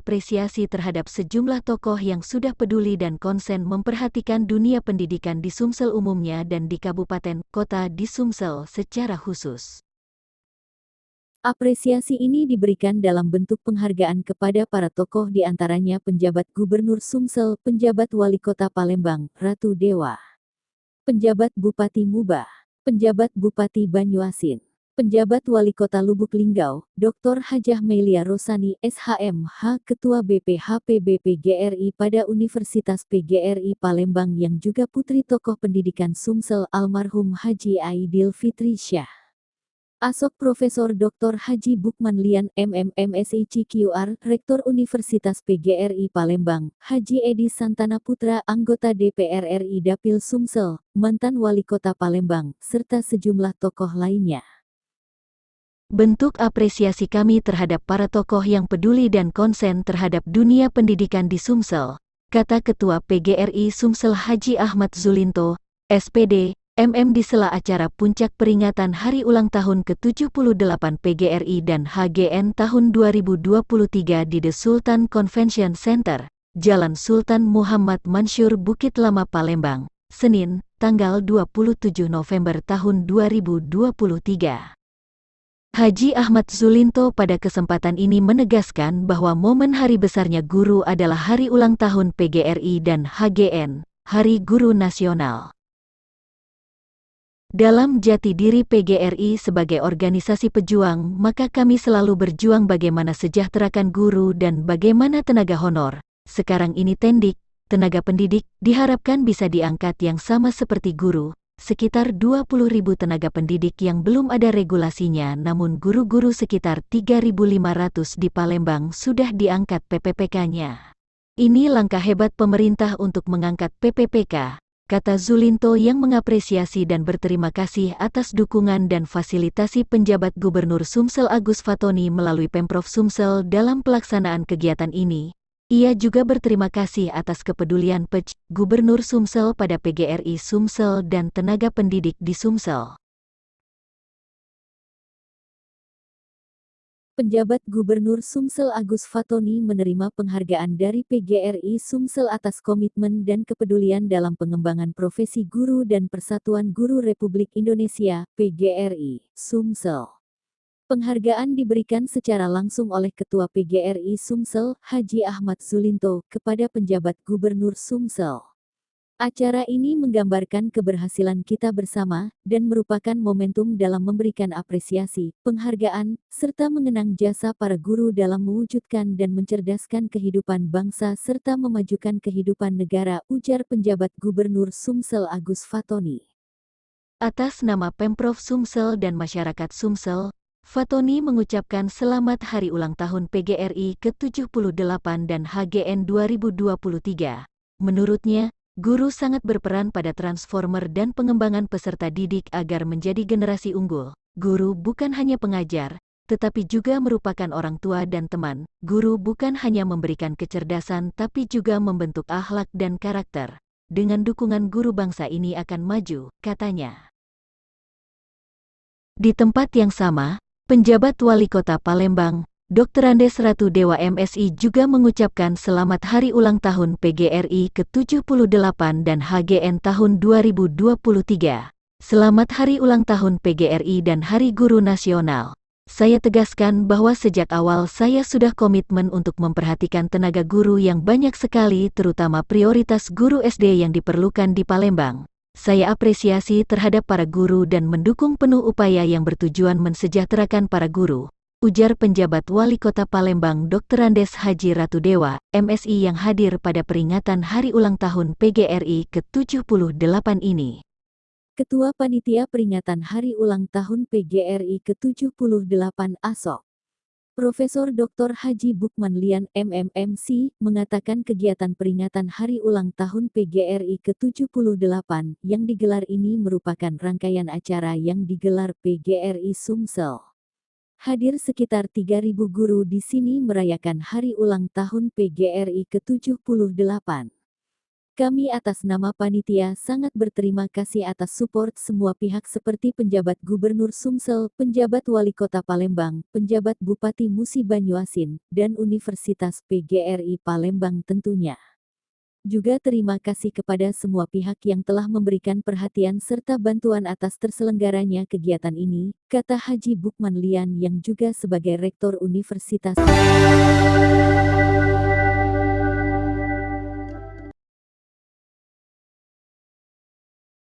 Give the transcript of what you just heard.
apresiasi terhadap sejumlah tokoh yang sudah peduli dan konsen memperhatikan dunia pendidikan di Sumsel umumnya dan di kabupaten kota di Sumsel secara khusus. Apresiasi ini diberikan dalam bentuk penghargaan kepada para tokoh di antaranya penjabat Gubernur Sumsel, penjabat Wali Kota Palembang, Ratu Dewa, penjabat Bupati Mubah, penjabat Bupati Banyuasin, penjabat Wali Kota Lubuk Linggau, Dr. Hajah Melia Rosani, SHMH, Ketua BPHPB PGRI pada Universitas PGRI Palembang yang juga putri tokoh pendidikan Sumsel almarhum Haji Aidil Fitri Syah. Asok Profesor Dr. Haji Bukman Lian MMMSI CQR, Rektor Universitas PGRI Palembang, Haji Edi Santana Putra, anggota DPR RI Dapil Sumsel, mantan Wali Kota Palembang, serta sejumlah tokoh lainnya. Bentuk apresiasi kami terhadap para tokoh yang peduli dan konsen terhadap dunia pendidikan di Sumsel, kata Ketua PGRI Sumsel Haji Ahmad Zulinto, SPD, MM di sela acara puncak peringatan Hari Ulang Tahun ke-78 PGRI dan HGN tahun 2023 di The Sultan Convention Center, Jalan Sultan Muhammad Mansur Bukit Lama Palembang, Senin, tanggal 27 November tahun 2023. Haji Ahmad Zulinto pada kesempatan ini menegaskan bahwa momen hari besarnya guru adalah Hari Ulang Tahun PGRI dan HGN, Hari Guru Nasional. Dalam jati diri PGRI sebagai organisasi pejuang, maka kami selalu berjuang bagaimana sejahterakan guru dan bagaimana tenaga honor, sekarang ini tendik, tenaga pendidik, diharapkan bisa diangkat yang sama seperti guru, sekitar 20.000 tenaga pendidik yang belum ada regulasinya namun guru-guru sekitar 3.500 di Palembang sudah diangkat PPPK-nya. Ini langkah hebat pemerintah untuk mengangkat PPPK. Kata Zulinto yang mengapresiasi dan berterima kasih atas dukungan dan fasilitasi penjabat Gubernur Sumsel Agus Fatoni melalui Pemprov Sumsel dalam pelaksanaan kegiatan ini. Ia juga berterima kasih atas kepedulian PJ, Gubernur Sumsel pada PGRI Sumsel dan tenaga pendidik di Sumsel. Penjabat Gubernur Sumsel Agus Fatoni menerima penghargaan dari PGRI Sumsel atas komitmen dan kepedulian dalam pengembangan profesi guru dan Persatuan Guru Republik Indonesia, PGRI, Sumsel. Penghargaan diberikan secara langsung oleh Ketua PGRI Sumsel, Haji Ahmad Zulinto, kepada penjabat Gubernur Sumsel. Acara ini menggambarkan keberhasilan kita bersama, dan merupakan momentum dalam memberikan apresiasi, penghargaan, serta mengenang jasa para guru dalam mewujudkan dan mencerdaskan kehidupan bangsa serta memajukan kehidupan negara, ujar penjabat Gubernur Sumsel Agus Fatoni. Atas nama Pemprov Sumsel dan masyarakat Sumsel, Fatoni mengucapkan selamat Hari Ulang Tahun PGRI ke-78 dan HGN 2023. Menurutnya, guru sangat berperan pada transformer dan pengembangan peserta didik agar menjadi generasi unggul. Guru bukan hanya pengajar, tetapi juga merupakan orang tua dan teman. Guru bukan hanya memberikan kecerdasan tapi juga membentuk akhlak dan karakter. Dengan dukungan guru bangsa ini akan maju, katanya. Di tempat yang sama, penjabat Wali Kota Palembang, Dr. Andes Ratu Dewa MSI juga mengucapkan selamat Hari Ulang Tahun PGRI ke-78 dan HGN tahun 2023. Selamat Hari Ulang Tahun PGRI dan Hari Guru Nasional. Saya tegaskan bahwa sejak awal saya sudah komitmen untuk memperhatikan tenaga guru yang banyak sekali terutama prioritas guru SD yang diperlukan di Palembang. Saya apresiasi terhadap para guru dan mendukung penuh upaya yang bertujuan mensejahterakan para guru. Ujar penjabat Wali Kota Palembang Dr. Andes Haji Ratu Dewa, MSI yang hadir pada peringatan Hari Ulang Tahun PGRI ke-78 ini. Ketua Panitia Peringatan Hari Ulang Tahun PGRI ke-78 ASOK, Profesor Dr. Haji Bukman Lian MMMC, mengatakan kegiatan peringatan Hari Ulang Tahun PGRI ke-78 yang digelar ini merupakan rangkaian acara yang digelar PGRI Sumsel. Hadir sekitar 3.000 guru di sini merayakan Hari Ulang Tahun PGRI ke-78. Kami atas nama panitia sangat berterima kasih atas support semua pihak seperti penjabat Gubernur Sumsel, penjabat Wali Kota Palembang, penjabat Bupati Musi Banyuasin, dan Universitas PGRI Palembang tentunya. Juga terima kasih kepada semua pihak yang telah memberikan perhatian serta bantuan atas terselenggaranya kegiatan ini, kata Haji Bukman Lian yang juga sebagai Rektor Universitas.